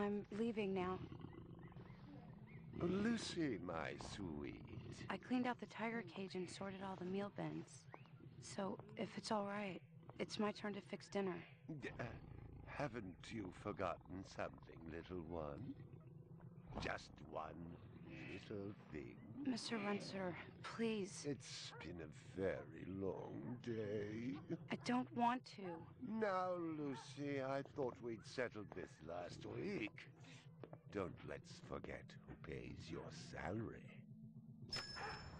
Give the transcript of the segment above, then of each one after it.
I'm leaving now. Lucy, my sweet. I cleaned out the tiger cage and sorted all the meal bins. So, if it's all right, it's my turn to fix dinner. Haven't you forgotten something, little one? Just one little thing. Mr. Runser, please. It's been a very long day. I don't want to. Now, Lucy, I thought we'd settled this last week. Don't let's forget who pays your salary.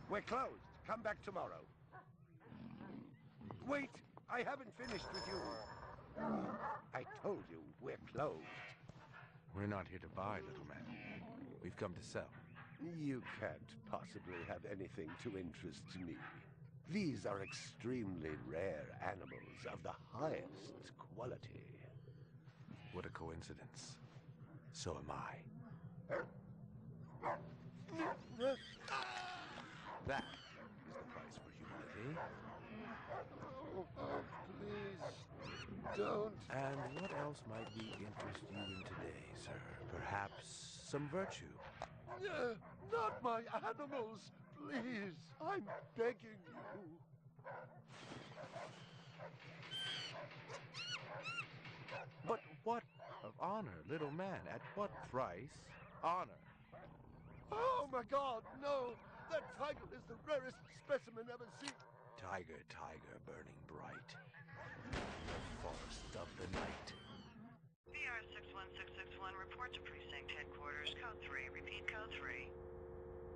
We're closed. Come back tomorrow. Wait! I haven't finished with you. I told you we're closed. We're not here to buy, little man. We've come to sell. You can't possibly have anything to interest me. These are extremely rare animals of the highest quality. What a coincidence. So am I. That is the price for humility. Oh, please, don't. And what else might we interest you in today, sir? Perhaps some virtue? Not my animals, please. I'm begging you. But what of honor, little man? At what price? Honor. Oh my God, no! That tiger is the rarest specimen ever seen. Tiger, tiger, burning bright. In the forest of the night. VR 61661, report to precinct headquarters. Code 3. Repeat code 3.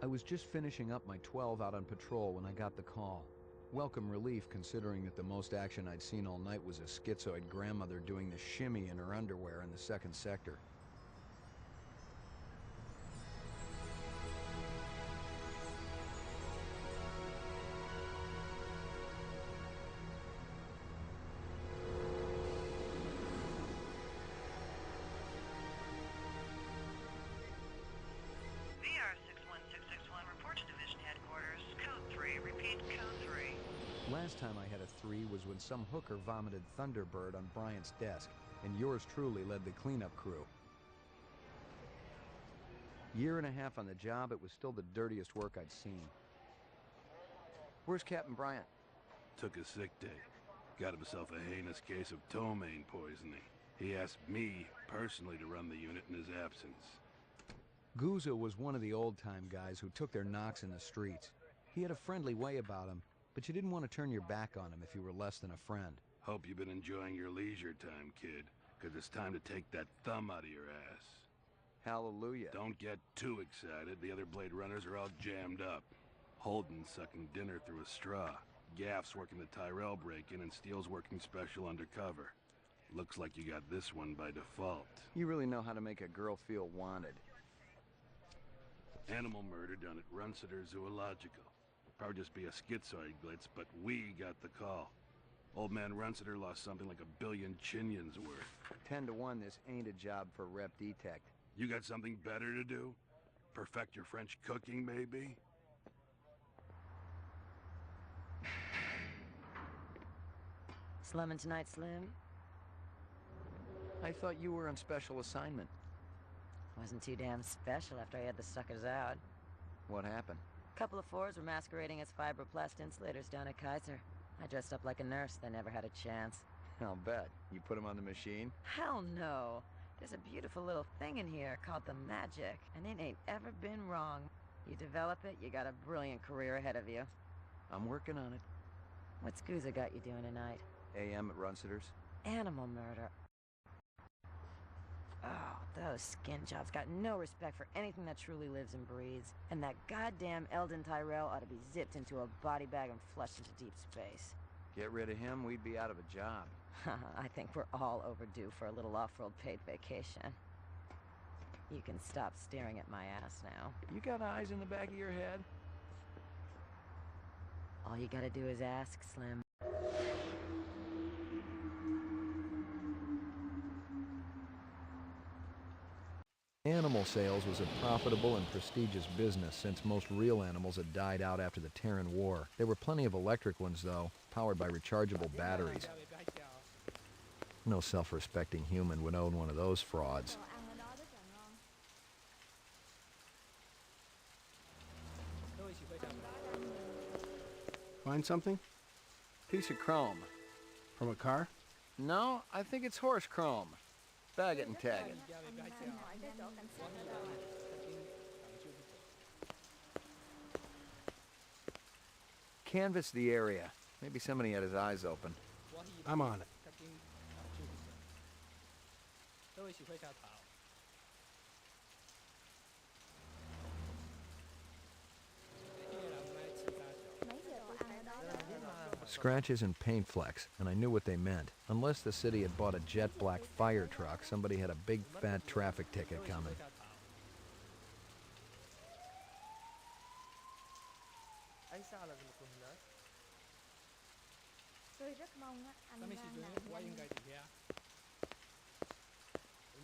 I was just finishing up my 12 out on patrol when I got the call. Welcome relief, considering that the most action I'd seen all night was a schizoid grandmother doing the shimmy in her underwear in the second sector. VR 61661, report to division headquarters. Code 3. Repeat code 3. Last time I had a 3 was when some hooker vomited Thunderbird on Bryant's desk, and yours truly led the cleanup crew. Year and a half on the job, it was still the dirtiest work I'd seen. Where's Captain Bryant? Took a sick day. Got himself a heinous case of ptomaine poisoning. He asked me personally to run the unit in his absence. Gouza was one of the old-time guys who took their knocks in the streets. He had a friendly way about him, but you didn't want to turn your back on him if you were less than a friend. Hope you've been enjoying your leisure time, kid, because it's time to take that thumb out of your ass. Hallelujah. Don't get too excited. The other Bladerunners are all jammed up. Holden's sucking dinner through a straw. Gaff's working the Tyrell break-in, and Steele's working special undercover. Looks like you got this one by default. You really know how to make a girl feel wanted. Animal murder done at Runciter Zoological. Probably just be a schizoid glitz, but we got the call. Old man Runciter lost something like 1 billion chinions worth. 10 to 1, this ain't a job for Rep Detect. You got something better to do? Perfect your French cooking, maybe? Slumming tonight, Slim? I thought you were on special assignment. Wasn't too damn special after I had the suckers out. What happened? Couple of fours were masquerading as fibroplast insulators down at Kaiser. I dressed up like a nurse. They never had a chance. I'll bet. You put him on the machine? Hell no. There's a beautiful little thing in here called the magic, and it ain't ever been wrong. You develop it, you got a brilliant career ahead of you. I'm working on it. What's Gouza got you doing tonight? AM at Runciter's. Animal murder. Oh, those skin jobs got no respect for anything that truly lives and breathes. And that goddamn Eldon Tyrell ought to be zipped into a body bag and flushed into deep space. Get rid of him, we'd be out of a job. I think we're all overdue for a little off-road paid vacation. You can stop staring at my ass now. You got eyes in the back of your head? All you gotta do is ask, Slim. Animal sales was a profitable and prestigious business since most real animals had died out after the Terran War. There were plenty of electric ones, though, powered by rechargeable batteries. No self-respecting human would own one of those frauds. Find something? Piece of chrome. From a car? No, I think it's horse chrome. Bag it and tag it. Canvass the area. Maybe somebody had his eyes open. I'm on it. Scratches and paint flecks, and I knew what they meant. Unless the city had bought a jet black fire truck, somebody had a big fat traffic ticket coming. Tôi rất mong á, anh mang nạn nhân.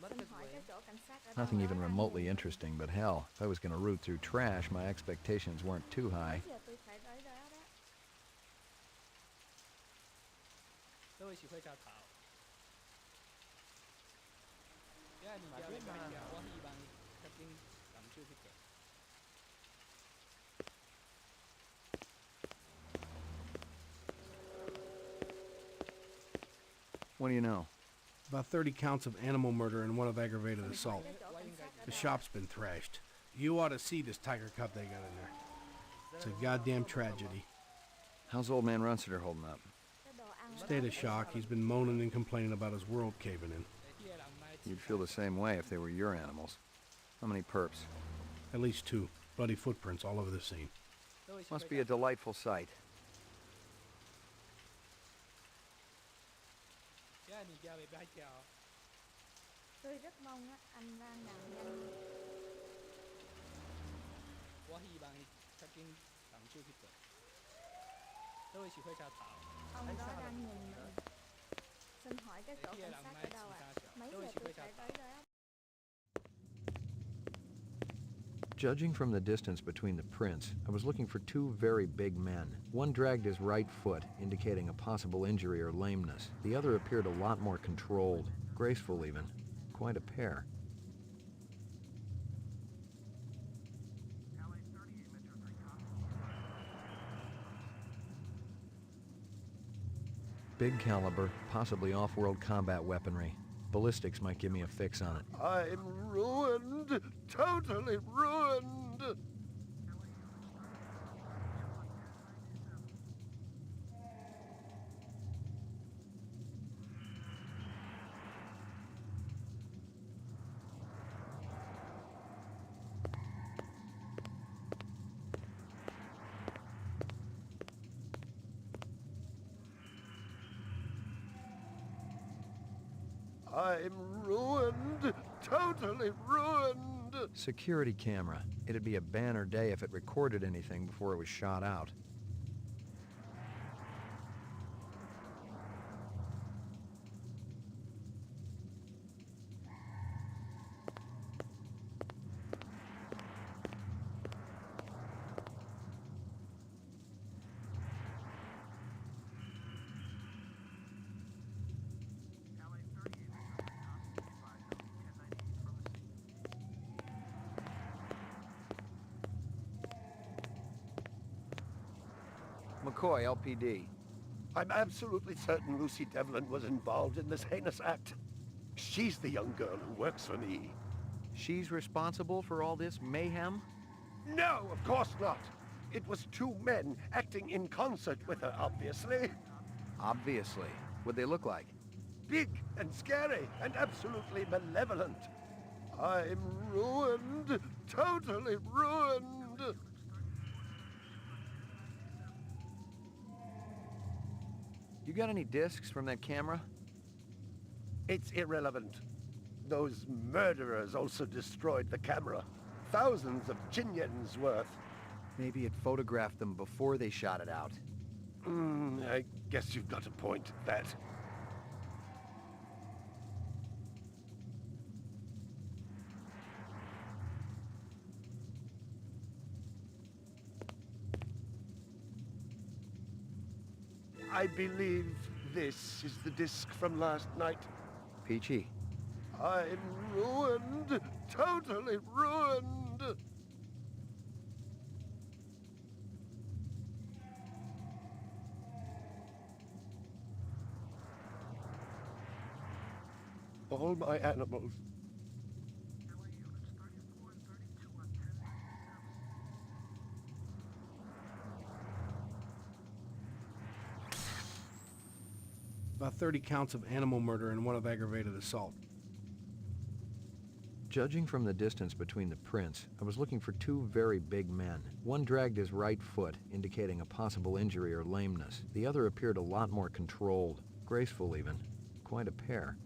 Xin hỏi cái chỗ cảnh sát ở đâu Nothing đó even anh remotely nhìn. interesting, but hell, if I was going to root through trash, my expectations weren't too high. Bây giờ tôi phải tới đó đó. What do you know? About 30 counts of animal murder and one of aggravated assault. The shop's been thrashed. You ought to see this tiger cub they got in there. It's a goddamn tragedy. How's old man Runsiter holding up? State of shock. He's been moaning and complaining about his world caving in. You'd feel the same way if they were your animals. How many perps? At least 2. Bloody footprints all over the scene. Must be a delightful sight. Tôi rất mong á, anh mang nạn nhân. Ông đó đang nhìn mình. Xin hỏi cái chỗ cảnh sát ở đâu ạ? Mấy giờ tôi phải tới đó? Judging from the distance between the prints, I was looking for 2 very big men. One dragged his right foot, indicating a possible injury or lameness. The other appeared a lot more controlled, graceful even. Quite a pair. Big caliber, possibly off-world combat weaponry. Ballistics might give me a fix on it. I'm ruined. Totally ruined. I'm ruined. Totally ruined. Security camera. It'd be a banner day if it recorded anything before it was shot out. McCoy, LPD. I'm absolutely certain Lucy Devlin was involved in this heinous act. She's the young girl who works for me. She's responsible for all this mayhem? No, of course not. It was 2 men acting in concert with her, obviously. Obviously. What'd they look like? Big and scary and absolutely malevolent. I'm ruined. Totally ruined. You got any discs from that camera? It's irrelevant. Those murderers also destroyed the camera. Thousands of Jinyens worth. Maybe it photographed them before they shot it out. I guess you've got a point at that. I believe this is the disc from last night. Peachy. I'm ruined. Totally ruined. All my animals. About 30 counts of animal murder and 1 of aggravated assault. Judging from the distance between the prints, I was looking for 2 very big men. One dragged his right foot, indicating a possible injury or lameness. The other appeared a lot more controlled, graceful even. Quite a pair.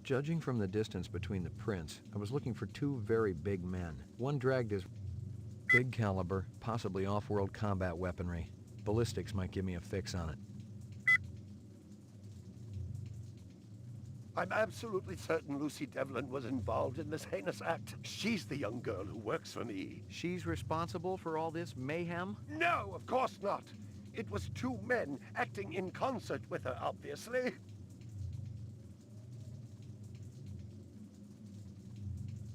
Judging from the distance between the prints, I was looking for 2 very big men. One dragged his big caliber, possibly off-world combat weaponry. Ballistics might give me a fix on it. I'm absolutely certain Lucy Devlin was involved in this heinous act. She's the young girl who works for me. She's responsible for all this mayhem? No, of course not. It was 2 men acting in concert with her, obviously.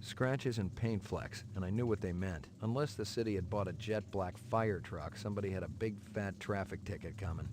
Scratches and paint flecks, and I knew what they meant. Unless the city had bought a jet black fire truck, somebody had a big fat traffic ticket coming.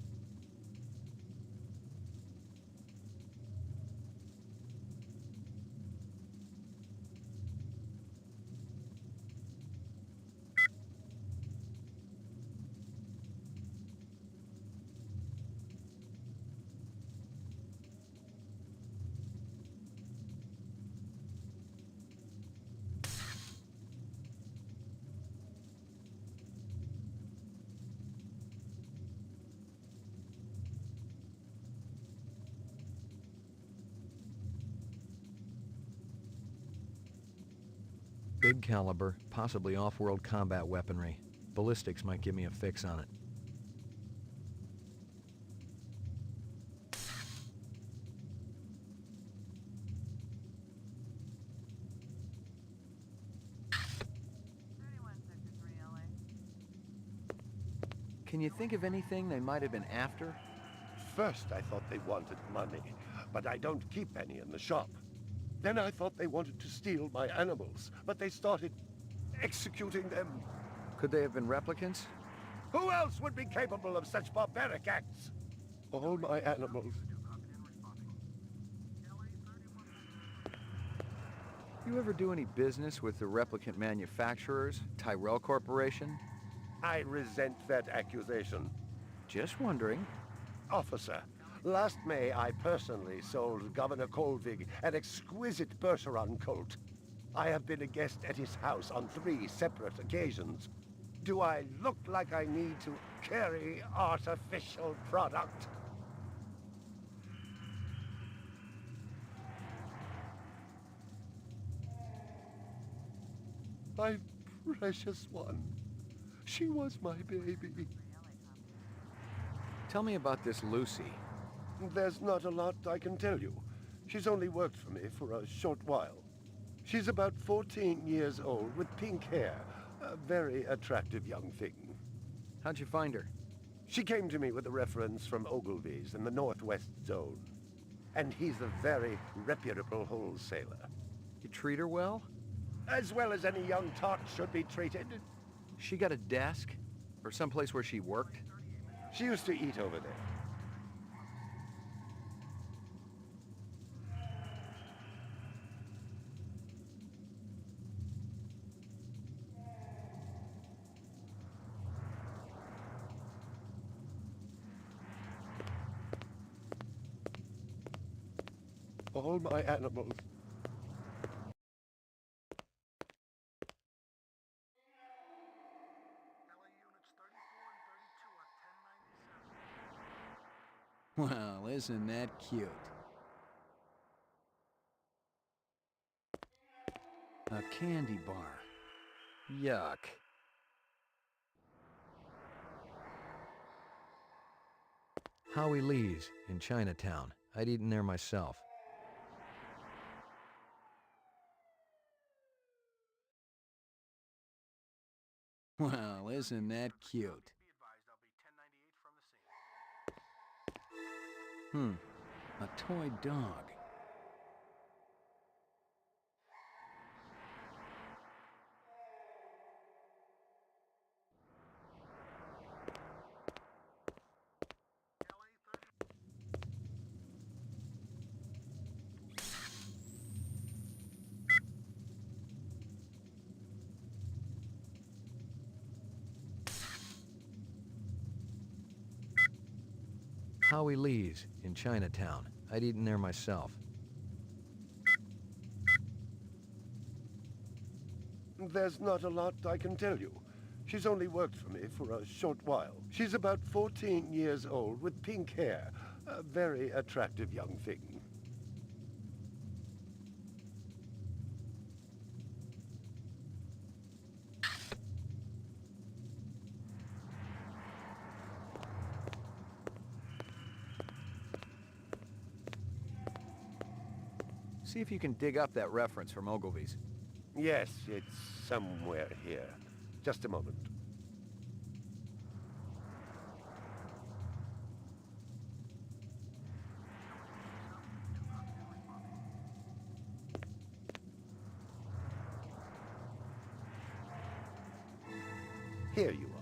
Big caliber, possibly off-world combat weaponry. Ballistics might give me a fix on it. Can you think of anything they might have been after? First, I thought they wanted money, but I don't keep any in the shop. Then I thought they wanted to steal my animals, but they started executing them. Could they have been replicants? Who else would be capable of such barbaric acts? All my animals. You ever do any business with the replicant manufacturers, Tyrell Corporation? I resent that accusation. Just wondering. Officer, last May I personally sold Governor Colvig an exquisite Bergeron colt. I have been a guest at his house on 3 separate occasions. Do I look like I need to carry artificial product? My precious one. She was my baby. Tell me about this Lucy. There's not a lot I can tell you. She's only worked for me for a short while. She's about 14 years old with pink hair. A very attractive young thing. How'd you find her? She came to me with a reference from Ogilvy's in the Northwest Zone. And he's a very reputable wholesaler. You treat her well? As well as any young tot should be treated. She got a desk? Or someplace where she worked? She used to eat over there. All my animals. Well, isn't that cute? A candy bar. Yuck. Howie Lee's in Chinatown. I'd eaten there myself. Well, isn't that cute? A toy dog. Howie Lee's in Chinatown. I'd eaten there myself. There's not a lot I can tell you. She's only worked for me for a short while. She's about 14 years old with pink hair. A very attractive young thing. See if you can dig up that reference from Ogilvy's. Yes, it's somewhere here. Just a moment. Here you are.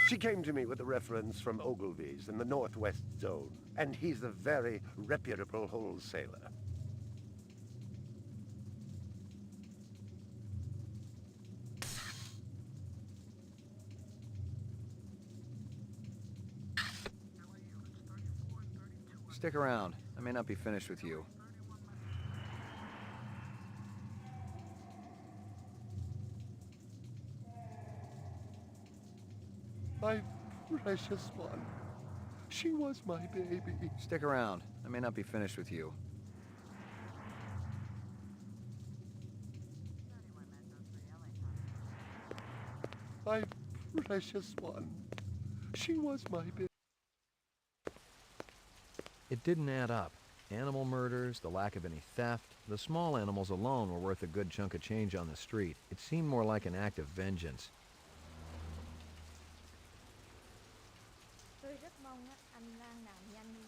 She came to me with a reference from Ogilvy's in the Northwest Zone, and he's a very reputable wholesaler. Stick around. I may not be finished with you. My precious one. She was my baby. Stick around. I may not be finished with you. My precious one. She was my baby. It didn't add up. Animal murders, the lack of any theft, the small animals alone were worth a good chunk of change on the street. It seemed more like an act of vengeance. Tôi rất mong á, anh Lan làm như anh đi.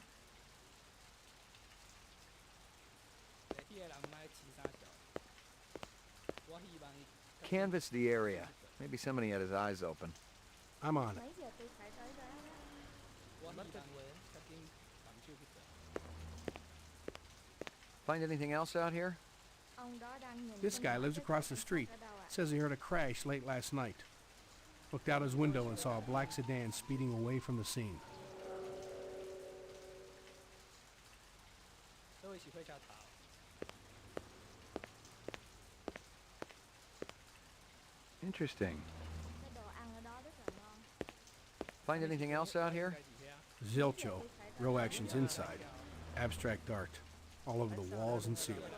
Canvass the area. Maybe somebody had his eyes open. I'm on it. Mấy giờ tôi phải tới đó đó? Find anything else out here? Ông đó đang nhìn This trên guy mặt lives cái across the cảnh street. sát ở đâu ạ? Says he heard a crash late last night. Looked out his window and saw a black sedan speeding away from the scene. Interesting. Cái đồ ăn ở đó rất là ngon. Find anything else out here? Zilcho. Real actions inside. Abstract art. All over the walls and ceiling.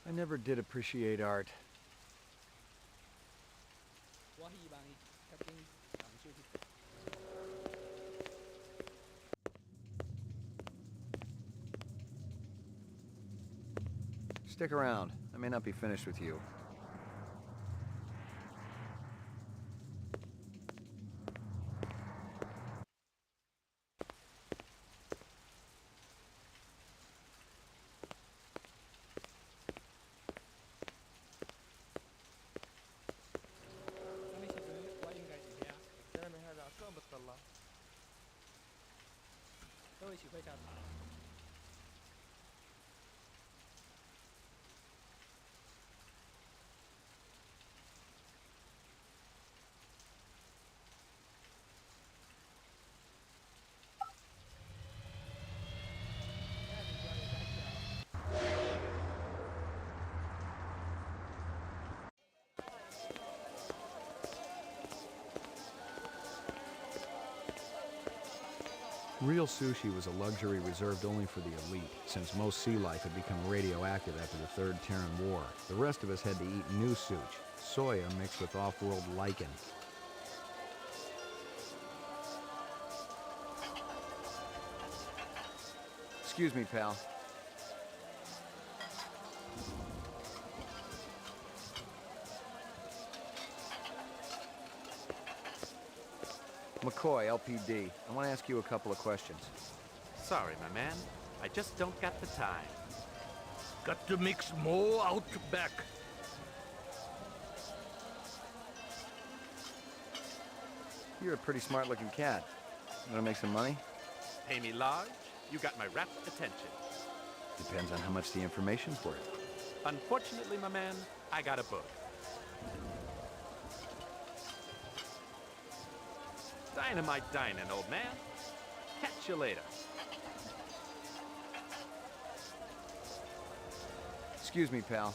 I never did appreciate art. Stick around. I may not be finished with you. Real sushi was a luxury reserved only for the elite, since most sea life had become radioactive after the Third Terran War. The rest of us had to eat new sushi, soya mixed with off-world lichen. Excuse me, pal. McCoy, LPD. I want to ask you a couple of questions. Sorry, my man. I just don't got the time. Got to mix more out back. You're a pretty smart-looking cat. You want to make some money? Pay me large, you got my rapt attention. Depends on how much the information's worth. Unfortunately, my man, I got a book. Dynamite dining, old man. Catch you later. Excuse me, pal.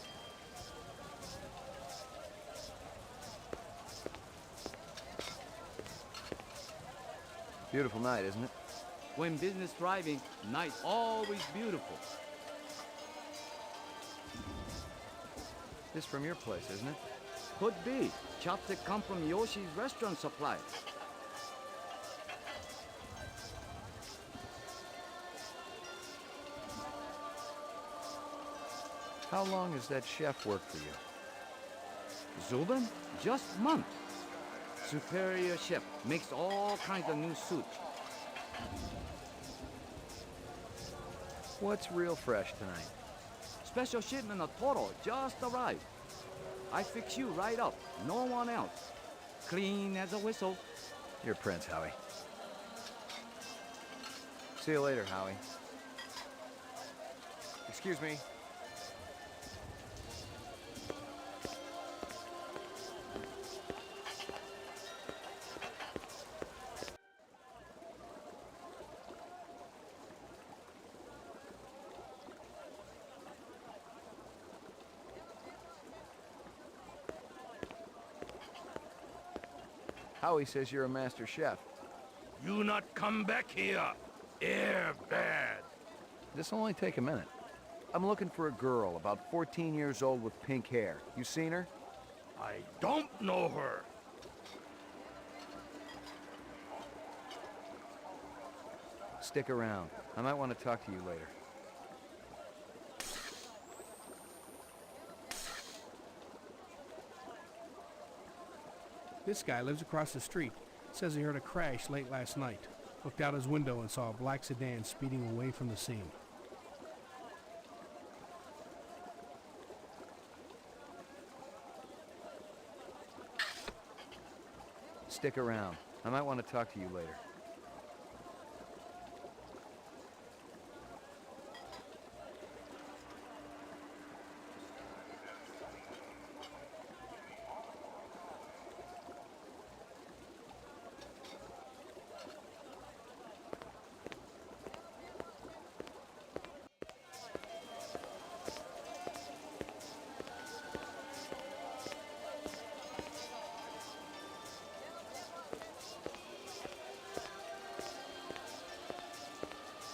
Beautiful night, isn't it? When business thriving, night always beautiful. This from your place, isn't it? Could be. Chopstick come from Yoshi's restaurant supply. How long has that chef worked for you? Zubin? Just month. Superior chef makes all kinds of new soup. What's real fresh tonight? Special shipment of Toro just arrived. I fix you right up. No one else. Clean as a whistle. You're Prince, Howie. See you later, Howie. Excuse me. Howie says you're a master chef. You not come back here. Air bad. This'll only take a minute. I'm looking for a girl, about 14 years old with pink hair. You seen her? I don't know her. Stick around. I might want to talk to you later. This guy lives across the street. Says he heard a crash late last night. Looked out his window and saw a black sedan speeding away from the scene. Stick around. I might want to talk to you later.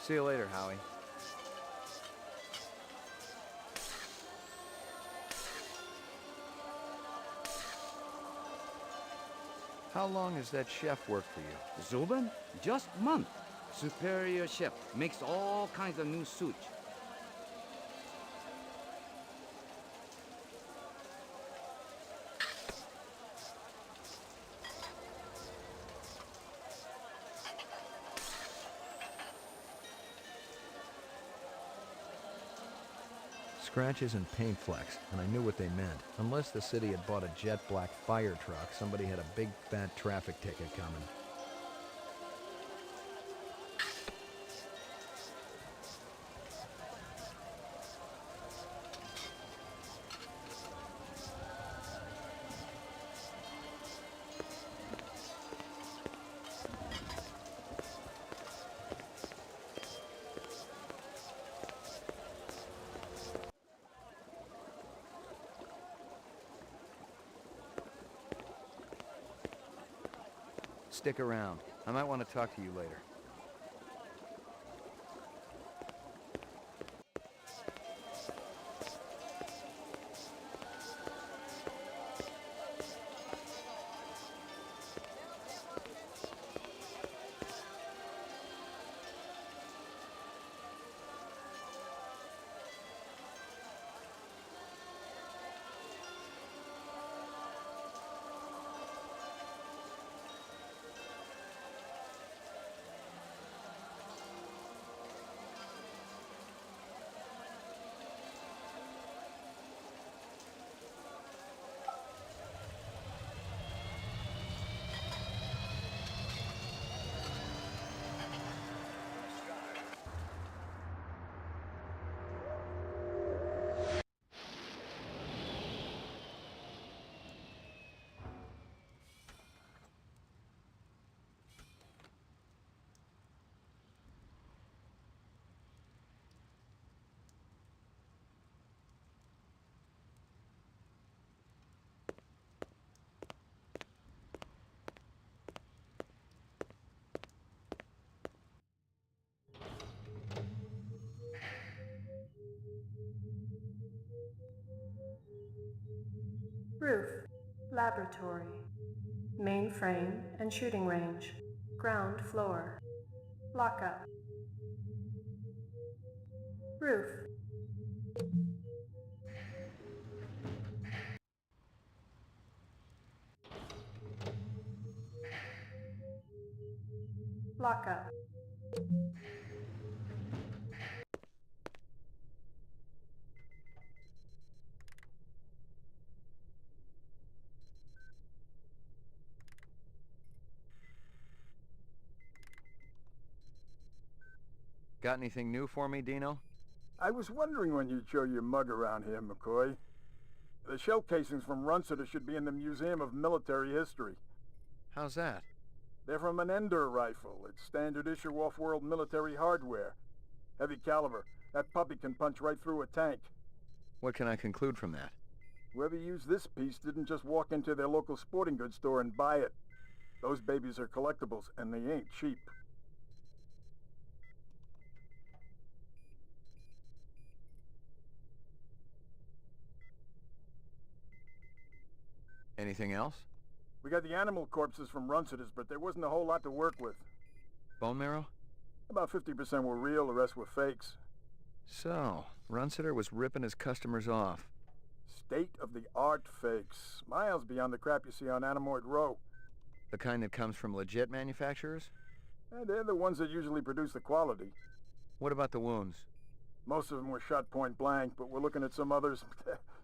See you later, Howie. How long has that chef worked for you? Zubin? Just month. Superior chef makes all kinds of new soup. Scratches and paint flecks, and I knew what they meant. Unless the city had bought a jet black fire truck, somebody had a big fat traffic ticket coming. Stick around. I might want to talk to you later. Roof, laboratory, mainframe and shooting range, ground floor, lockup. Roof. Lockup. Got anything new for me, Dino? I was wondering when you'd show your mug around here, McCoy. The shell casings from Runciter should be in the Museum of Military History. How's that? They're from an Ender rifle. It's standard issue off-world military hardware. Heavy caliber. That puppy can punch right through a tank. What can I conclude from that? Whoever used this piece didn't just walk into their local sporting goods store and buy it. Those babies are collectibles, and they ain't cheap. Anything else? We got the animal corpses from Runciter's, but there wasn't a whole lot to work with. Bone marrow? About 50% were real, the rest were fakes. So, Runciter was ripping his customers off. State-of-the-art fakes. Miles beyond the crap you see on Animoid Row. The kind that comes from legit manufacturers? They're the ones that usually produce the quality. What about the wounds? Most of them were shot point blank, but we're looking at some others.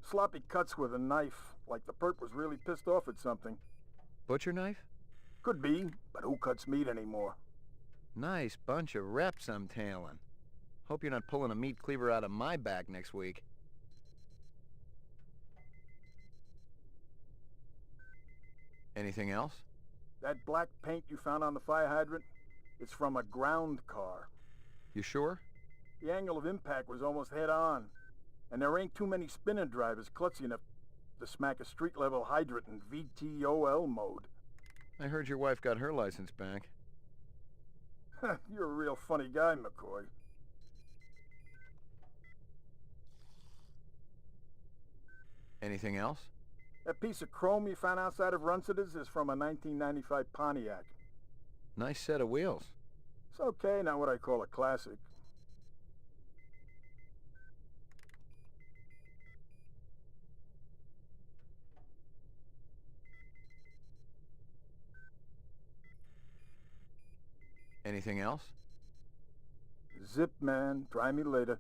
Sloppy cuts with a knife, like the perp was really pissed off at something. Butcher knife? Could be, but who cuts meat anymore? Nice bunch of reps I'm tailing. Hope you're not pulling a meat cleaver out of my back next week. Anything else? That black paint you found on the fire hydrant? It's from a ground car. You sure? The angle of impact was almost head-on. And there ain't too many spinning drivers klutzy enough to smack a street-level hydrant in VTOL mode. I heard your wife got her license back. You're a real funny guy, McCoy. Anything else? That piece of chrome you found outside of Runciter's is from a 1995 Pontiac. Nice set of wheels. It's okay, not what I call a classic. Anything else? Zip, man. Try me later.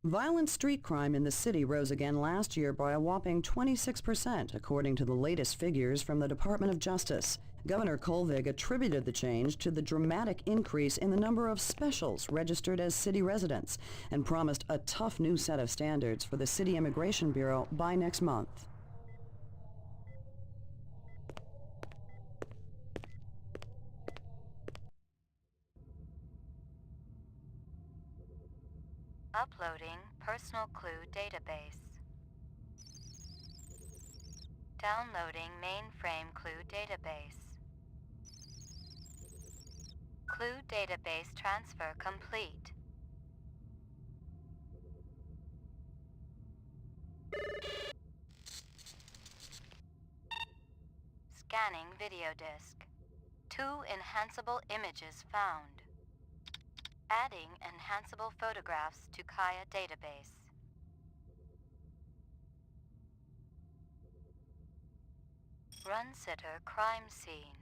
Violent street crime in the city rose again last year by a whopping 26%, according to the latest figures from the Department of Justice. Governor Kolvig attributed the change to the dramatic increase in the number of specials registered as city residents and promised a tough new set of standards for the City Immigration Bureau by next month. Uploading personal clue database. Downloading mainframe clue database. Clue database transfer complete. Scanning video disk. 2 enhanceable images found. Adding enhanceable photographs to Kaya database. Runciter crime scene.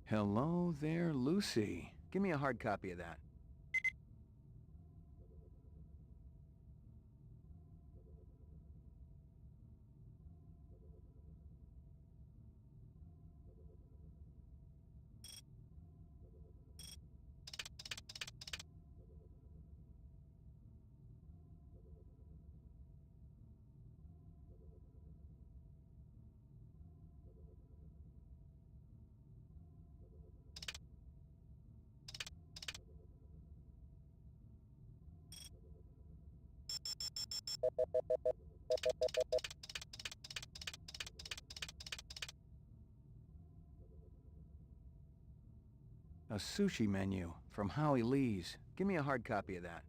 Hello there, Lucy. Give me a hard copy of that. A sushi menu from Howie Lee's. Give me a hard copy of that.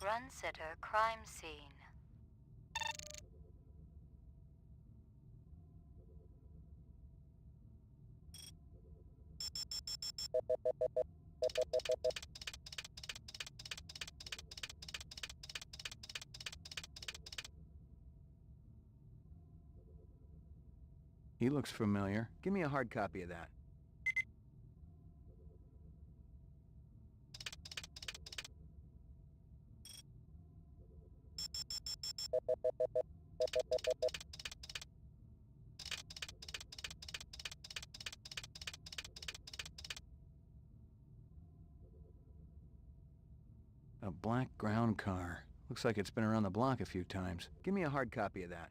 Run sitter crime scene. He looks familiar. Give me a hard copy of that. A black ground car. Looks like it's been around the block a few times. Give me a hard copy of that.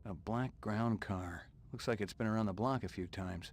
A black ground car. Looks like it's been around the block a few times.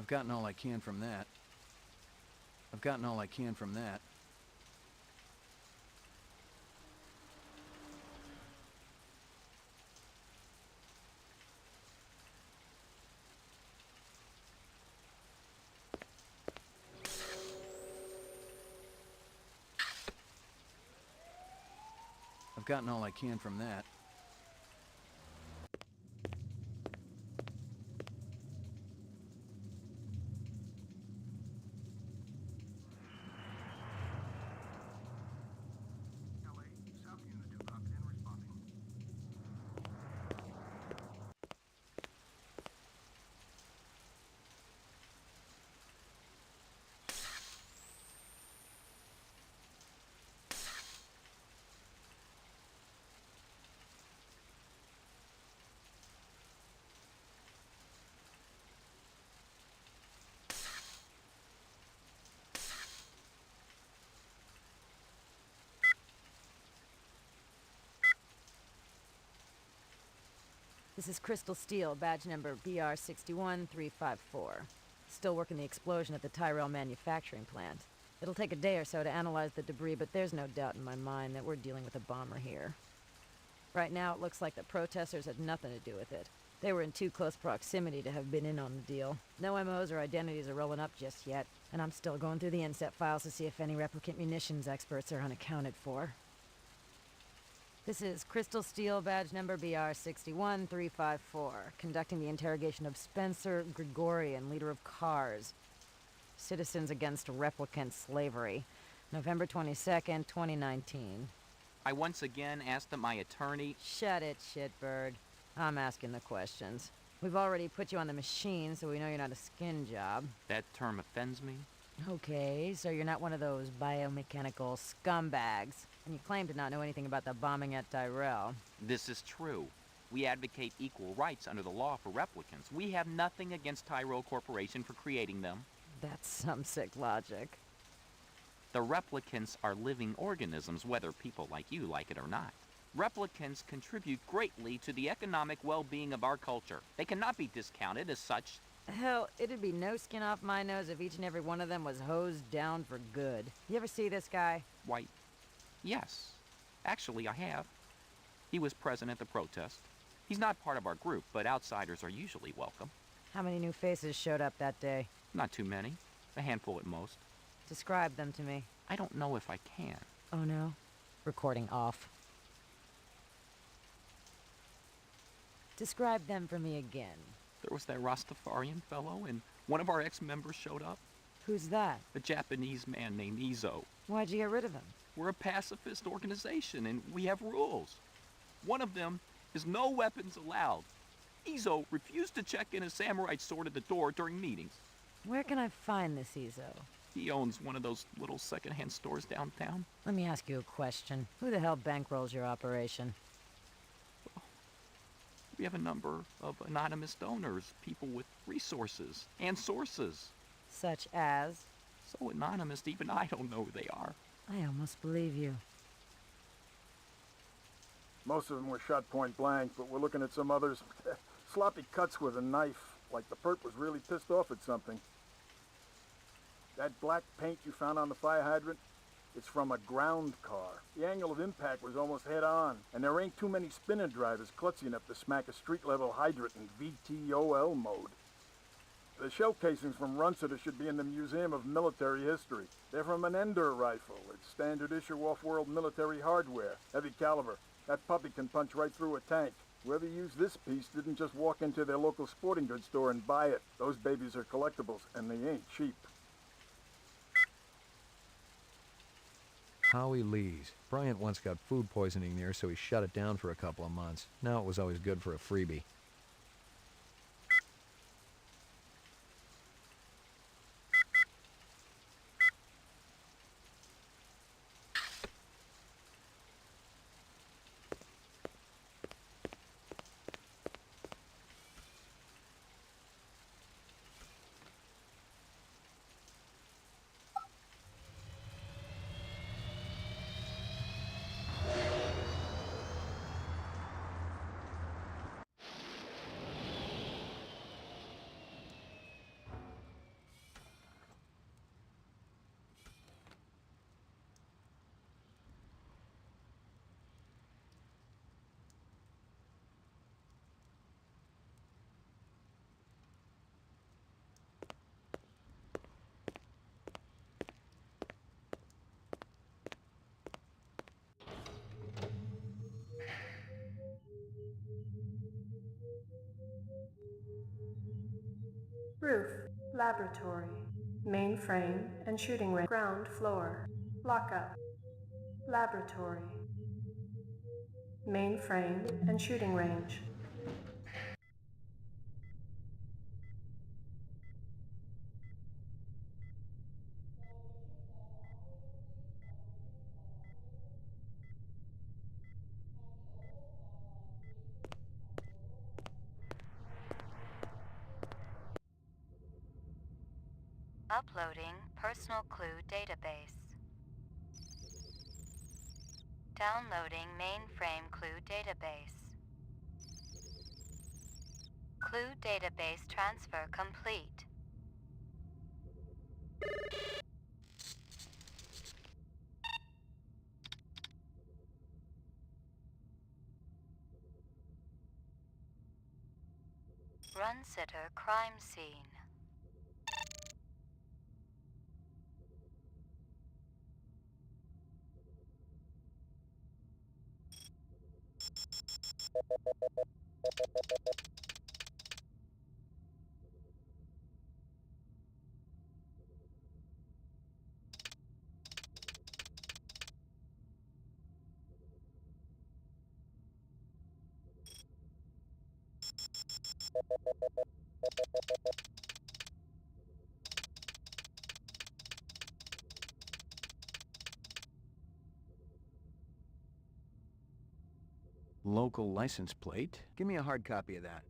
I've gotten all I can from that. I've gotten all I can from that. I've gotten all I can from that. This is Crystal Steel, badge number BR61354. Still working the explosion at the Tyrell manufacturing plant. It'll take a day or so to analyze the debris, but there's no doubt in my mind that we're dealing with a bomber here. Right now, it looks like the protesters had nothing to do with it. They were in too close proximity to have been in on the deal. No MOs or identities are rolling up just yet, and I'm still going through the inset files to see if any replicant munitions experts are unaccounted for. This is Crystal Steel, badge number BR61354, conducting the interrogation of Spencer Gregorian, leader of CARS. Citizens Against Replicant Slavery, November 22nd, 2019. I once again asked that my attorney... Shut it, shitbird. I'm asking the questions. We've already put you on the machine, so we know you're not a skin job. That term offends me. Okay, so you're not one of those biomechanical scumbags, and you claim to not know anything about the bombing at Tyrell. This is true. We advocate equal rights under the law for replicants. We have nothing against Tyrell Corporation for creating them. That's some sick logic. The replicants are living organisms, whether people like you like it or not. Replicants contribute greatly to the economic well-being of our culture. They cannot be discounted as such. Hell, it'd be no skin off my nose if each and every one of them was hosed down for good. You ever see this guy? Why, yes. Actually, I have. He was present at the protest. He's not part of our group, but outsiders are usually welcome. How many new faces showed up that day? Not too many. A handful at most. Describe them to me. I don't know if I can. Oh no? Recording off. Describe them for me again. There was that Rastafarian fellow, and one of our ex-members showed up. Who's that? A Japanese man named Izo. Why'd you get rid of him? We're a pacifist organization, and we have rules. One of them is no weapons allowed. Izo refused to check in a samurai sword at the door during meetings. Where can I find this Izo? He owns one of those little secondhand stores downtown. Let me ask you a question. Who the hell bankrolls your operation? We have a number of anonymous donors, people with resources and sources. Such as? So anonymous, even I don't know who they are. I almost believe you. Most of them were shot point blank, but we're looking at some others. Sloppy cuts with a knife, like the perp was really pissed off at something. That black paint you found on the fire hydrant? It's from a ground car. The angle of impact was almost head-on, and there ain't too many spinner drivers klutzy enough to smack a street-level hydrant in VTOL mode. The shell casings from Runsiter should be in the Museum of Military History. They're from an Ender rifle. It's standard issue off-world military hardware, heavy caliber. That puppy can punch right through a tank. Whoever used this piece didn't just walk into their local sporting goods store and buy it. Those babies are collectibles, and they ain't cheap. Howie Lee's. Bryant once got food poisoning there, so he shut it down for a couple of months. Now it was always good for a freebie. Roof, laboratory, mainframe and shooting range. Ground floor, lockup, laboratory, mainframe and shooting range. Uploading personal clue database. Downloading mainframe clue database. Clue database transfer complete. Run sitter crime scene. Local license plate? Give me a hard copy of that.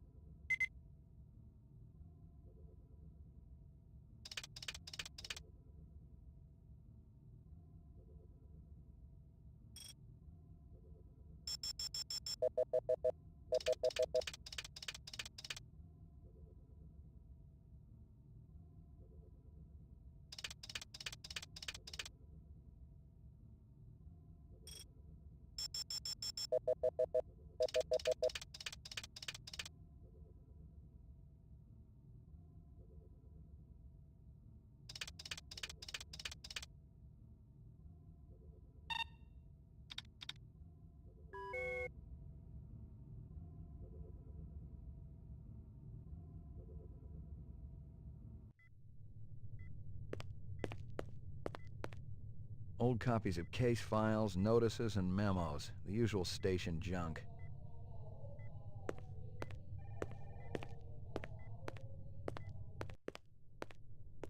Old copies of case files, notices, and memos. The usual station junk.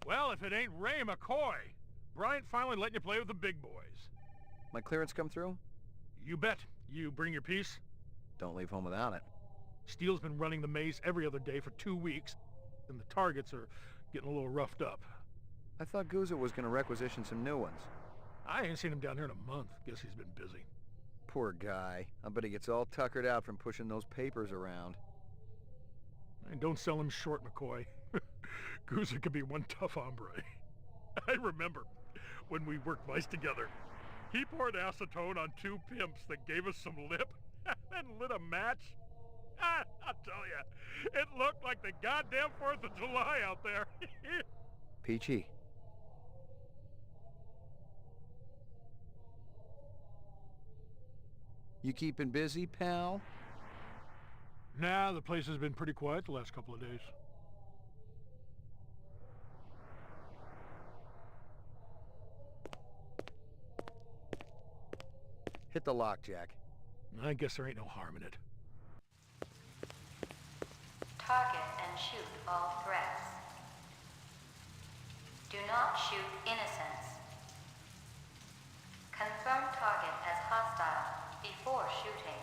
Well, if it ain't Ray McCoy. Bryant finally letting you play with the big boys. My clearance come through? You bet. You bring your piece? Don't leave home without it. Steele's been running the maze every other day for 2 weeks, and the targets are getting a little roughed up. I thought Gouza was gonna requisition some new ones. I ain't seen him down here in a month. Guess he's been busy. Poor guy. I bet he gets all tuckered out from pushing those papers around. And don't sell him short, McCoy. Gouza could be one tough hombre. I remember when we worked mice together. He poured acetone on 2 pimps that gave us some lip and lit a match. I'll tell you, it looked like the goddamn 4th of July out there. Peachy. You keeping busy, pal? Nah, the place has been pretty quiet the last couple of days. Hit the lock, Jack. I guess there ain't no harm in it. Target and shoot all threats. Do not shoot innocents. Confirm target as hostile before shooting.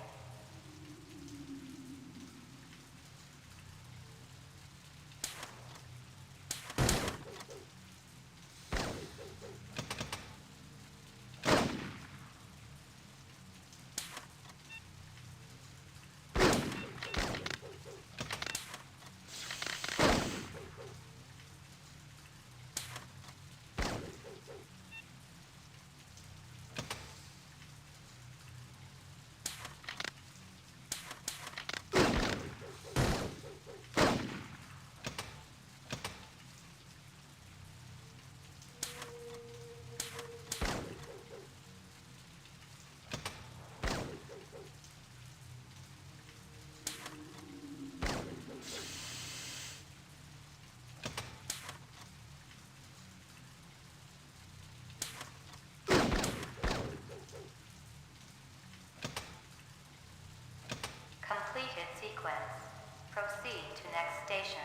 sequence. Proceed to next station.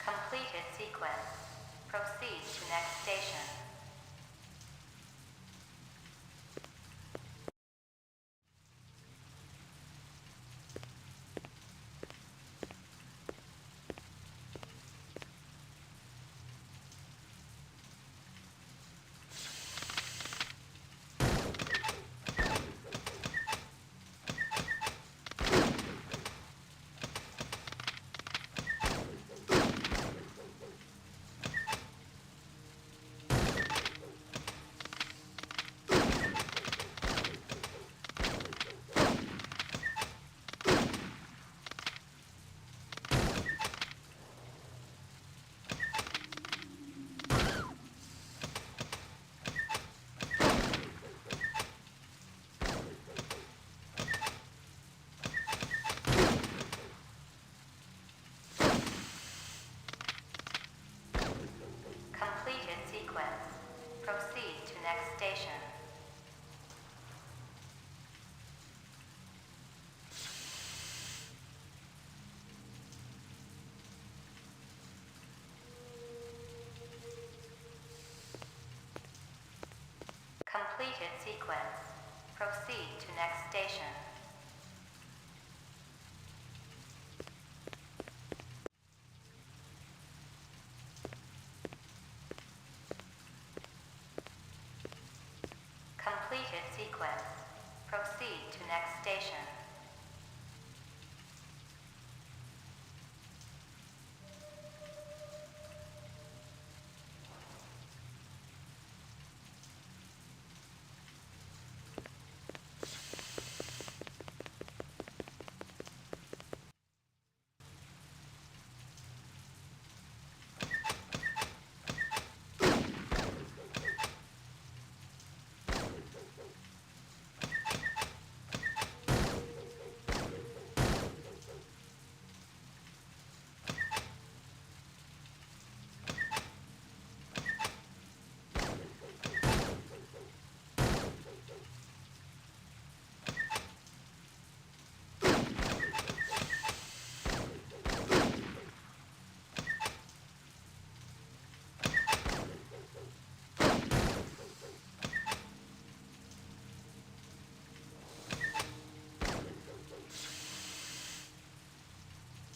Completed sequence. Proceed to next station. Completed sequence. Proceed to next station. Completed sequence. Proceed to next station. Completed sequence. Proceed to next station.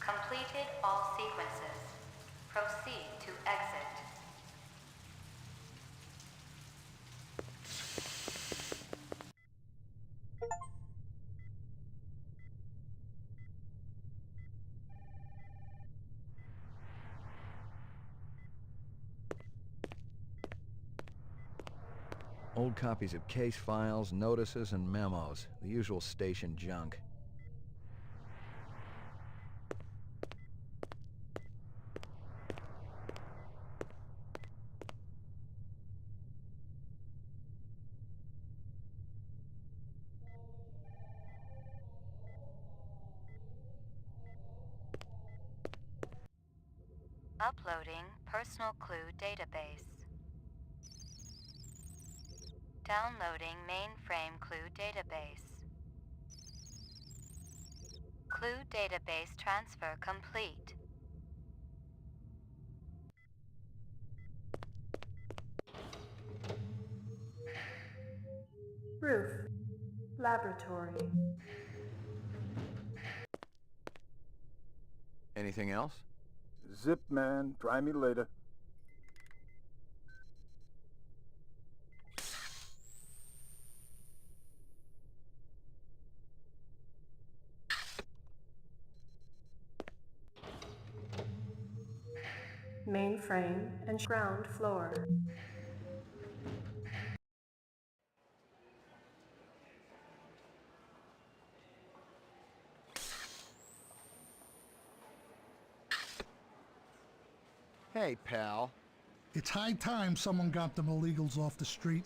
Completed all sequences. Proceed to exit. Old copies of case files, notices, and memos. The usual station junk. Uploading personal clue database. Downloading mainframe clue database. Clue database transfer complete. Roof. Laboratory. Anything else? Zip, man. Try me later. Mainframe and ground floor. Hey, pal. It's high time someone got them illegals off the street.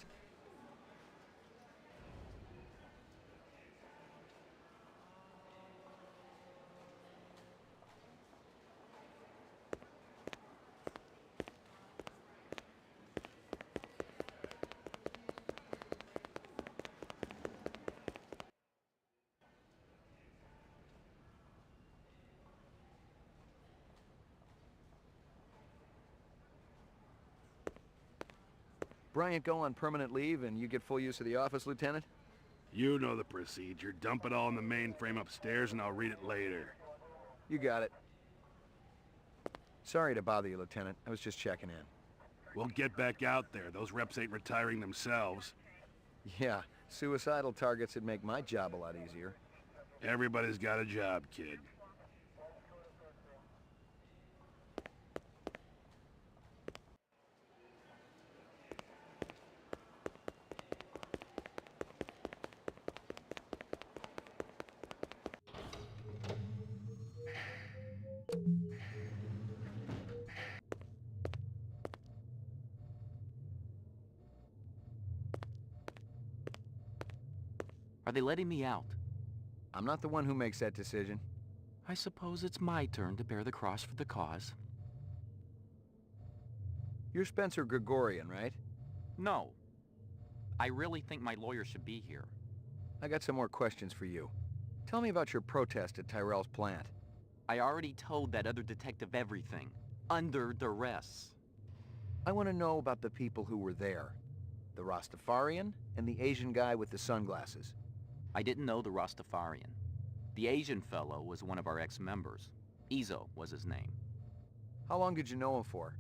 Bryant go on permanent leave and you get full use of the office, Lieutenant? You know the procedure. Dump it all in the mainframe upstairs and I'll read it later. You got it. Sorry to bother you, Lieutenant. I was just checking in. We'll get back out there. Those reps ain't retiring themselves. Yeah, suicidal targets would make my job a lot easier. Everybody's got a job, kid. Are they letting me out? I'm not the one who makes that decision. I suppose it's my turn to bear the cross for the cause. You're Spencer Gregorian, right? No. I really think my lawyer should be here. I got some more questions for you. Tell me about your protest at Tyrell's plant. I already told that other detective everything. Under duress. I want to know about the people who were there. The Rastafarian and the Asian guy with the sunglasses. I didn't know the Rastafarian. The Asian fellow was one of our ex-members. Izo was his name. How long did you know him for?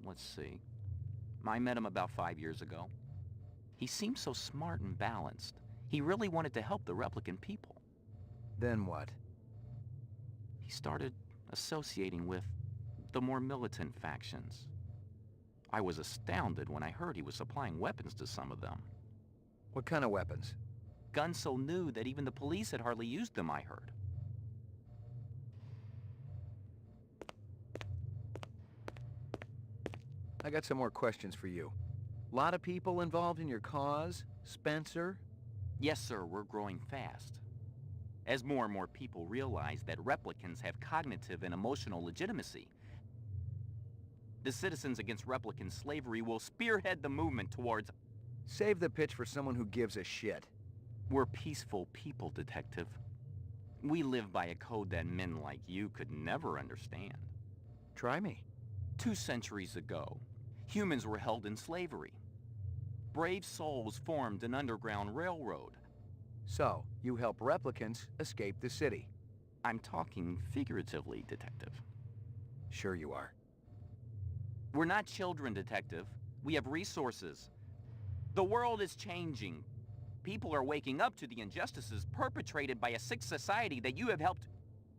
Let's see. I met him about 5 years ago. He seemed so smart and balanced. He really wanted to help the replicant people. Then what? He started associating with the more militant factions. I was astounded when I heard he was supplying weapons to some of them. What kind of weapons? Guns so new that even the police had hardly used them, I heard. I got some more questions for you. Lot of people involved in your cause, Spencer? Yes, sir, we're growing fast. As more and more people realize that replicants have cognitive and emotional legitimacy, the Citizens Against Replicant Slavery will spearhead the movement towards... Save the pitch for someone who gives a shit. We're peaceful people, Detective. We live by a code that men like you could never understand. Try me. 2 centuries ago, humans were held in slavery. Brave souls formed an underground railroad. So, you help replicants escape the city. I'm talking figuratively, Detective. Sure you are. We're not children, Detective. We have resources. The world is changing. People are waking up to the injustices perpetrated by a sick society that you have helped...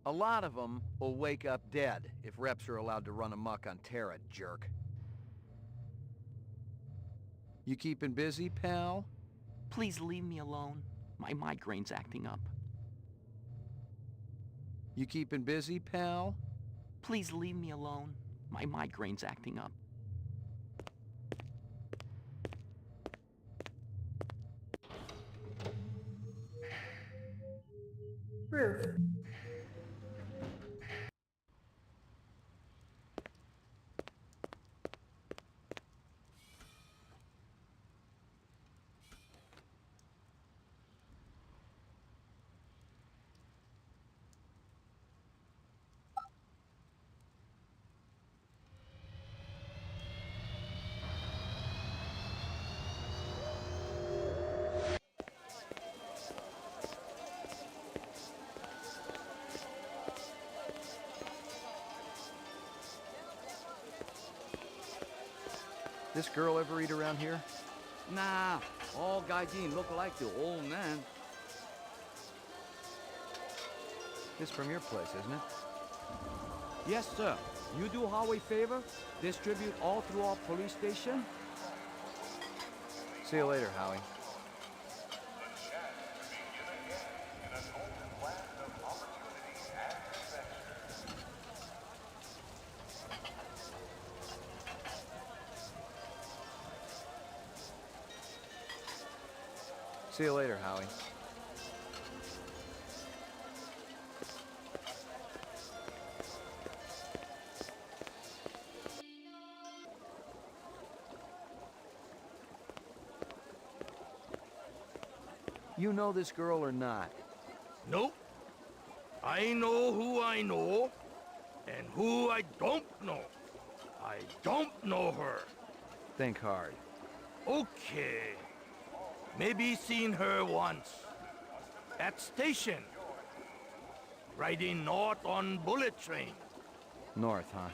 A lot of them will wake up dead if reps are allowed to run amok on Terra, jerk. You keeping busy, pal? Please leave me alone. My migraine's acting up. You keeping busy, pal? Please leave me alone. My migraine's acting up. Roof. This girl ever eat around here? Nah, all gaijin look like the old man. This from your place, isn't it? Yes, sir. You do Howie favor? Distribute all through our police station? See you later, Howie. See you later, Howie. You know this girl or not? Nope. I know who I know, and who I don't know. I don't know her. Think hard. Okay. Maybe seen her once. At station. Riding north on bullet train. North, huh?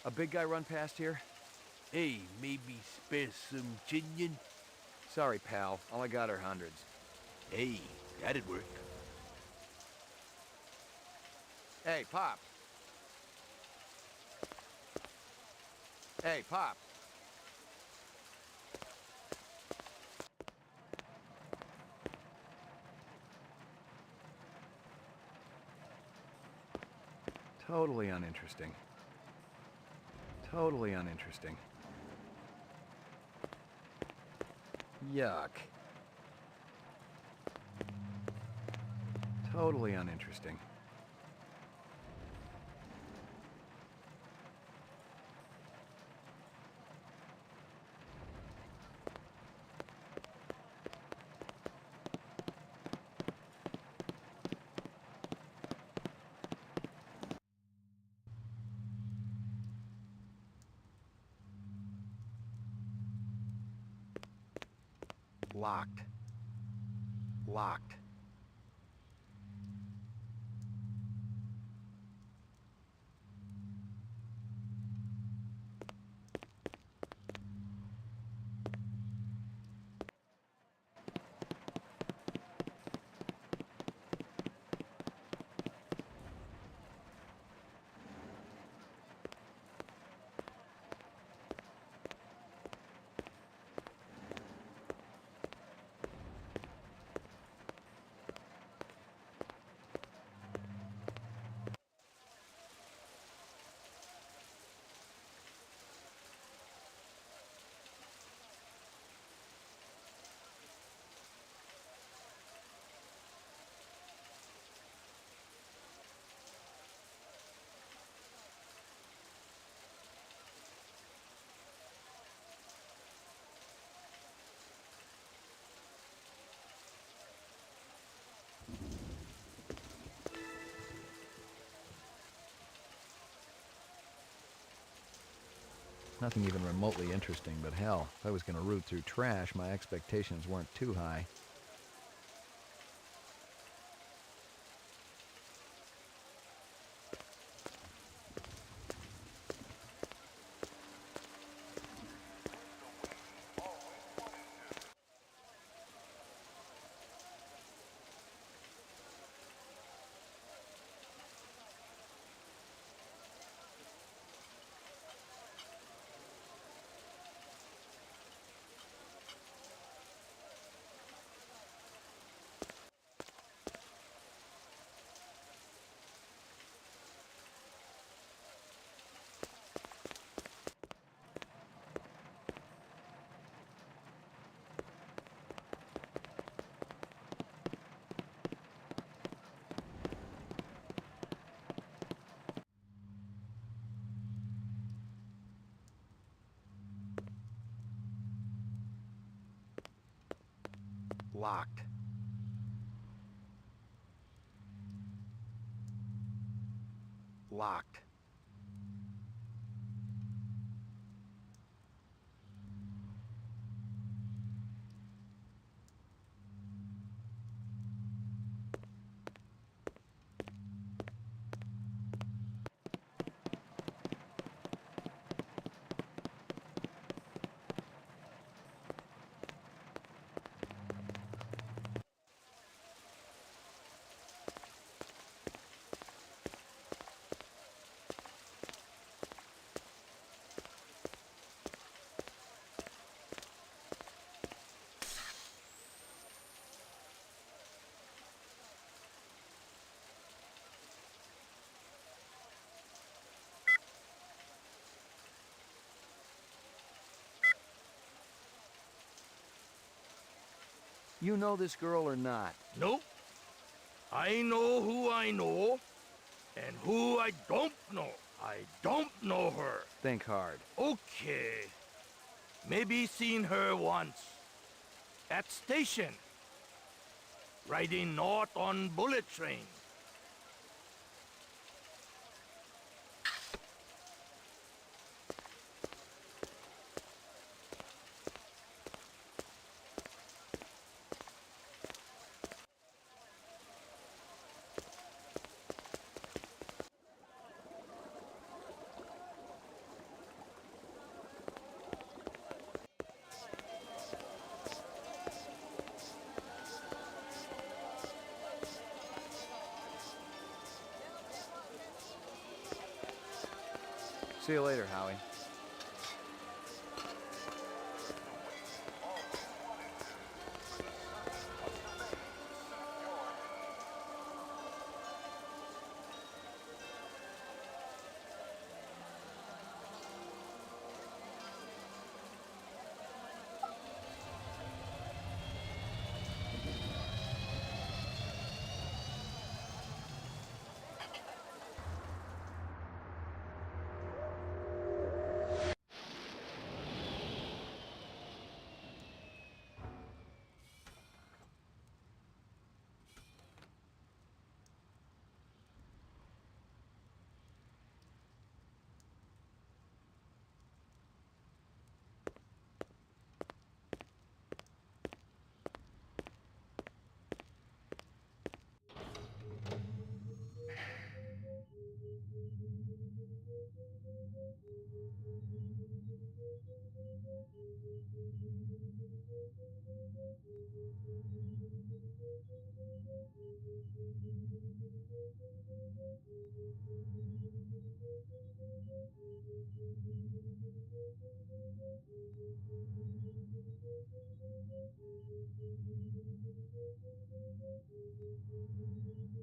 A big guy run past here? Hey, maybe spare some chinion? Sorry, pal. All I got are hundreds. Hey, that'd work. Hey, Pop. Hey, Pop. Totally uninteresting. Totally uninteresting. Yuck. Totally uninteresting. Locked. Locked. Nothing even remotely interesting, but hell, if I was going to root through trash, my expectations weren't too high. Locked. Locked. You know this girl or not? Nope. I know who I know, and who I don't know. I don't know her. Think hard. Okay. Maybe seen her once. At station. Riding north on bullet train. See you later, Howie.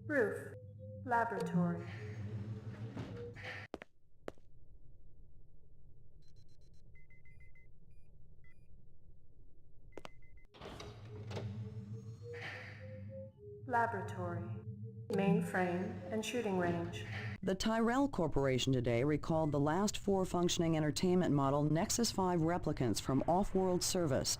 Roof. Laboratory. Laboratory. Mainframe and shooting range. The Tyrell Corporation today recalled the last 4 functioning entertainment model Nexus 5 replicants from off-world service.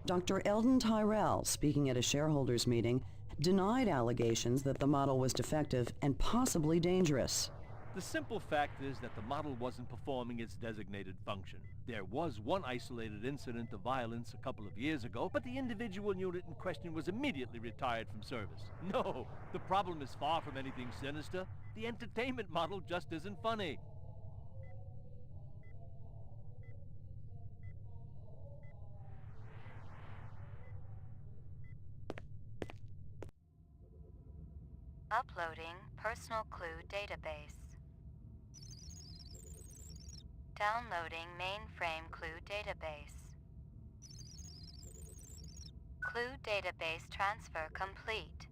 Dr. Eldon Tyrell, speaking at a shareholders meeting, denied allegations that the model was defective and possibly dangerous. The simple fact is that the model wasn't performing its designated function. There was one isolated incident of violence a couple of years ago, but the individual unit in question was immediately retired from service. No, the problem is far from anything sinister. The entertainment model just isn't funny. Uploading personal clue database. Downloading mainframe clue database. Clue database transfer complete.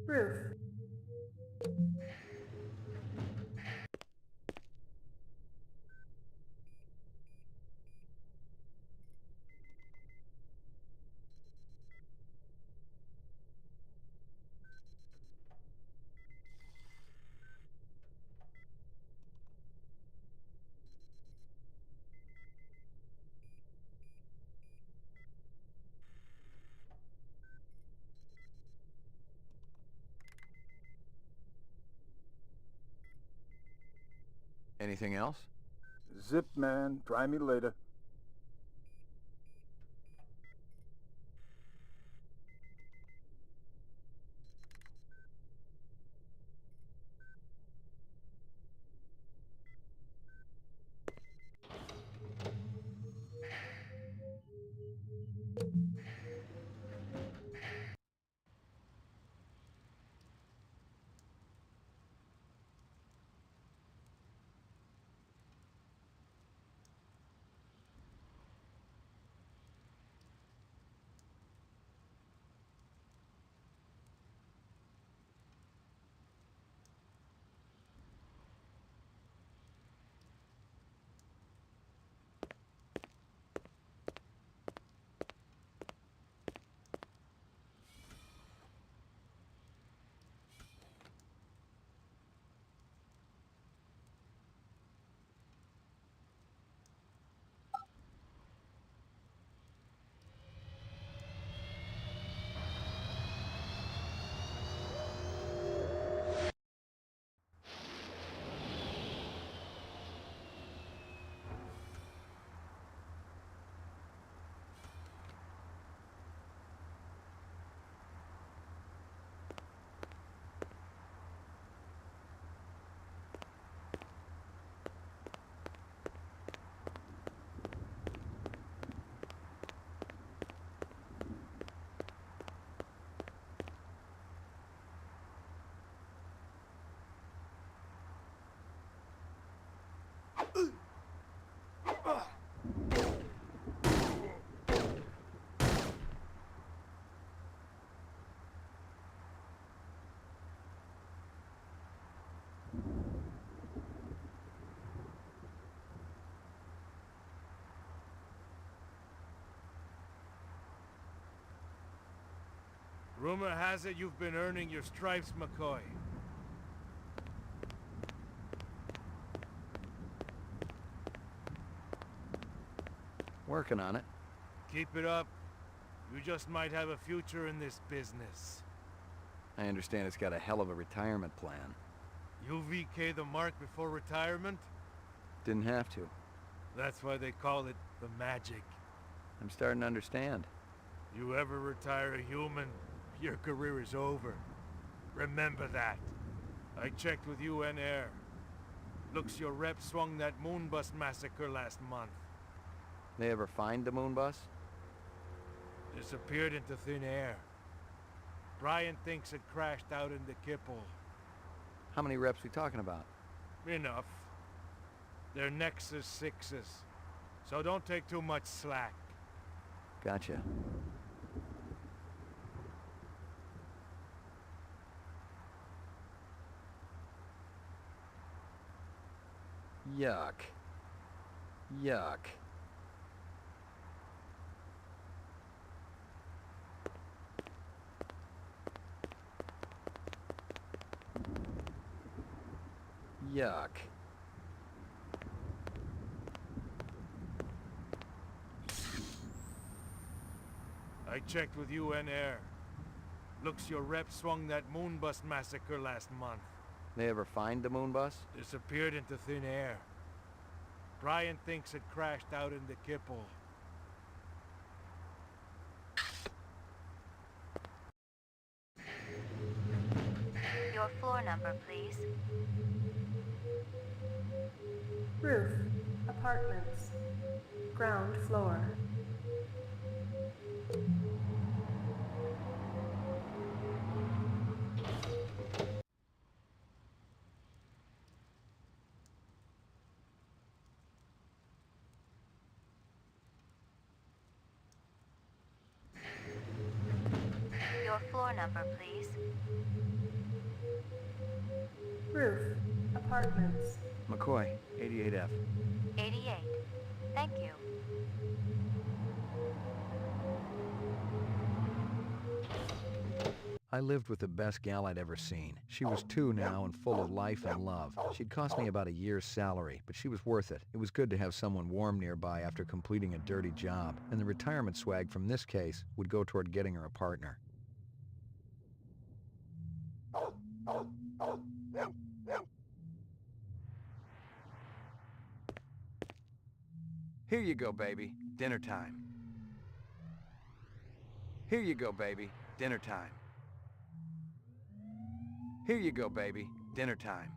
Roof. Anything else? Zip, man. Try me later. Rumor has it you've been earning your stripes, McCoy. Working on it. Keep it up. You just might have a future in this business. I understand it's got a hell of a retirement plan. You VK the mark before retirement? Didn't have to. That's why they call it the magic. I'm starting to understand. You ever retire a human, your career is over. Remember that. I checked with UN Air. Looks your rep swung that moonbus massacre last month. They ever find the moon bus? Disappeared into thin air. Brian thinks it crashed out in the Kipple. How many reps we talking about? Enough. They're Nexus 6s, so don't take too much slack. Gotcha. Yuck. Yuck. Yuck. I checked with UN Air. Looks your rep swung that moonbus massacre last month. They ever find the moon bus? Disappeared into thin air. Brian thinks it crashed out in the Kipple. Your floor number, please. Roof. Apartments. Ground floor. Your floor number, please. Roof. Apartments. McCoy, 88F. 88. Thank you. I lived with the best gal I'd ever seen. She was 2 now and full of life and love. She'd cost me about a year's salary, but she was worth it. It was good to have someone warm nearby after completing a dirty job, and the retirement swag from this case would go toward getting her a partner. Here you go, baby. Dinner time. Here you go, baby. Dinner time. Here you go, baby. Dinner time.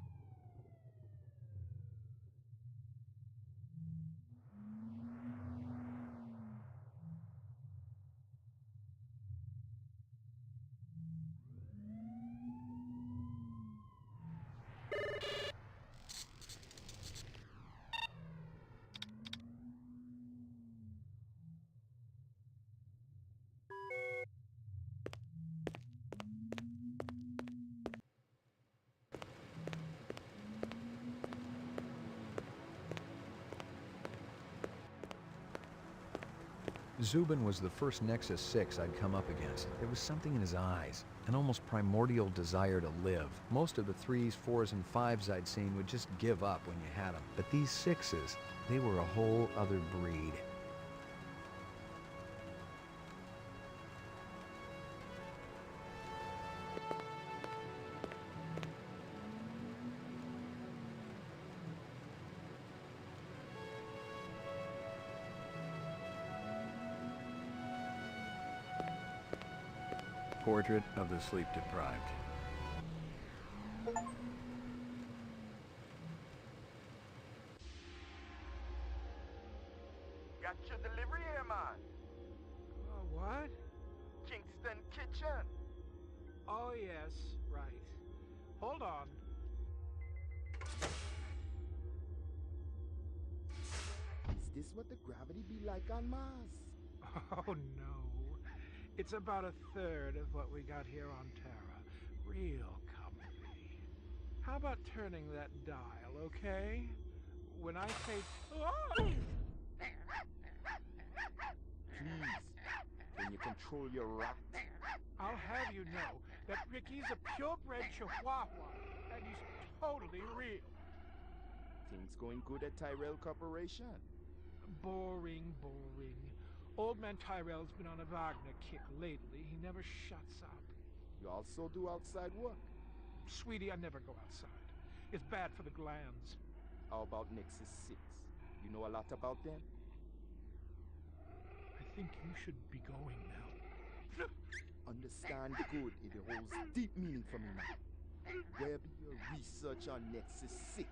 Zubin was the first Nexus 6 I'd come up against. There was something in his eyes, an almost primordial desire to live. Most of the 3s, 4s, and 5s I'd seen would just give up when you had them. But these 6s, they were a whole other breed. Portrait of the sleep-deprived. Got your delivery here, man. What? Kingston Kitchen. Oh, yes, right. Hold on. Is this what the gravity be like on Mars? Oh, no. It's about a third of what we got here on Terra. Real comfy. How about turning that dial, okay? When I say... Oh! Please, can you control your rat? I'll have you know that Ricky's a purebred Chihuahua, and he's totally real. Things going good at Tyrell Corporation? Boring, boring. Old man Tyrell's been on a Wagner kick lately. He never shuts up. You also do outside work? Sweetie, I never go outside. It's bad for the glands. How about Nexus 6? You know a lot about them? I think you should be going now. Understand good, it holds deep meaning for me now. Where be your research on Nexus 6?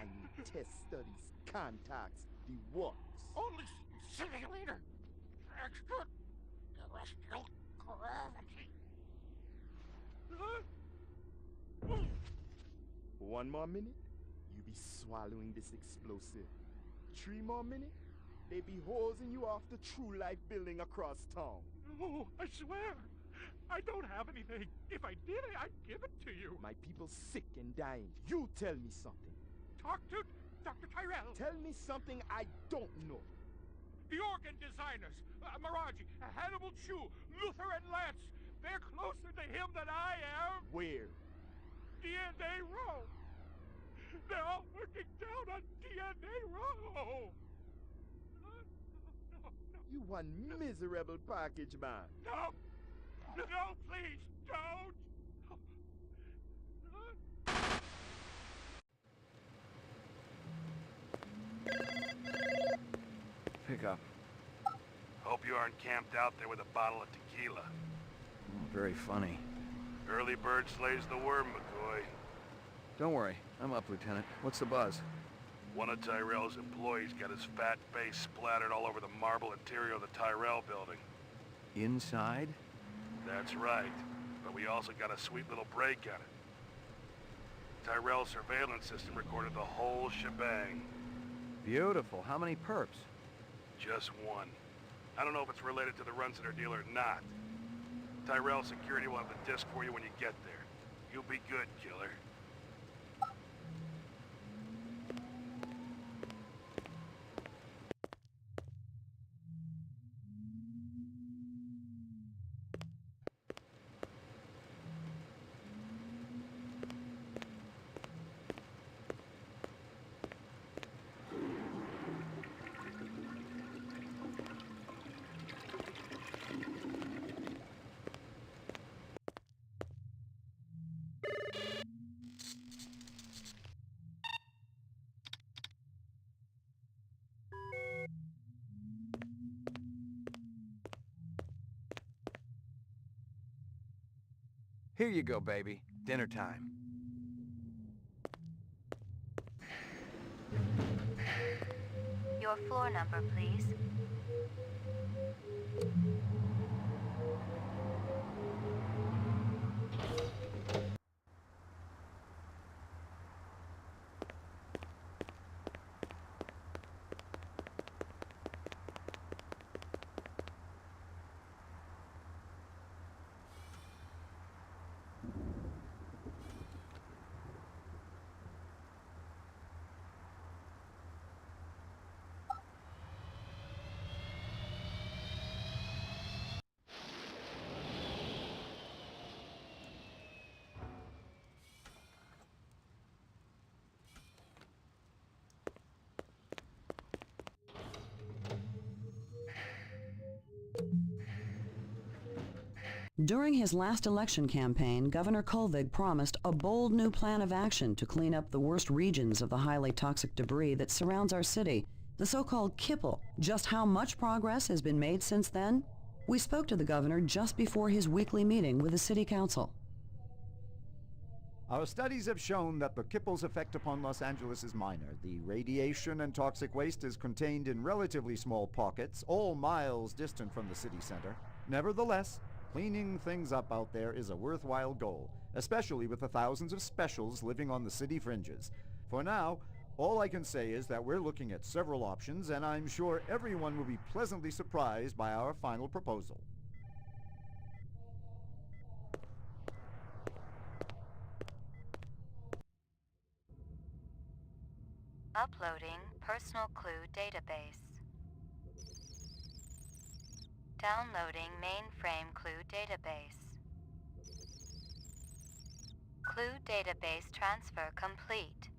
I need test studies, contacts, the works. Only simulator. Extraterrestrial gravity. One more minute, you be swallowing this explosive. 3 more minutes, they be hosing you off the True Life building across town. No, I swear. I don't have anything. If I did, I'd give it to you. My people sick and dying. You tell me something. Talk to Dr. Tyrell. Tell me something I don't know. The organ designers, Miraji, Hannibal Chu, Luther and Lance. They're closer to him than I am. Where? DNA Row. They're all working down on DNA Row. No. You one miserable package man. No, please, don't. Pick up. Hope you aren't camped out there with a bottle of tequila. Very funny. Early bird slays the worm, McCoy. Don't worry. I'm up, Lieutenant. What's the buzz? One of Tyrell's employees got his fat face splattered all over the marble interior of the Tyrell building. Inside? That's right. But we also got a sweet little break on it. Tyrell's surveillance system recorded the whole shebang. Beautiful. How many perps? Just one. I don't know if it's related to the Runciter deal or not. Tyrell Security will have the disc for you when you get there. You'll be good, killer. Here you go, baby. Dinner time. Your floor number, please. During his last election campaign, Governor Kolvig promised a bold new plan of action to clean up the worst regions of the highly toxic debris that surrounds our city, the so-called kipple. Just how much progress has been made since then? We spoke to the governor just before his weekly meeting with the city council. Our studies have shown that the kipple's effect upon Los Angeles is minor. The radiation and toxic waste is contained in relatively small pockets, all miles distant from the city center. Nevertheless, cleaning things up out there is a worthwhile goal, especially with the thousands of specials living on the city fringes. For now, all I can say is that we're looking at several options, and I'm sure everyone will be pleasantly surprised by our final proposal. Uploading personal clue database. Downloading mainframe clue database. Clue database transfer complete.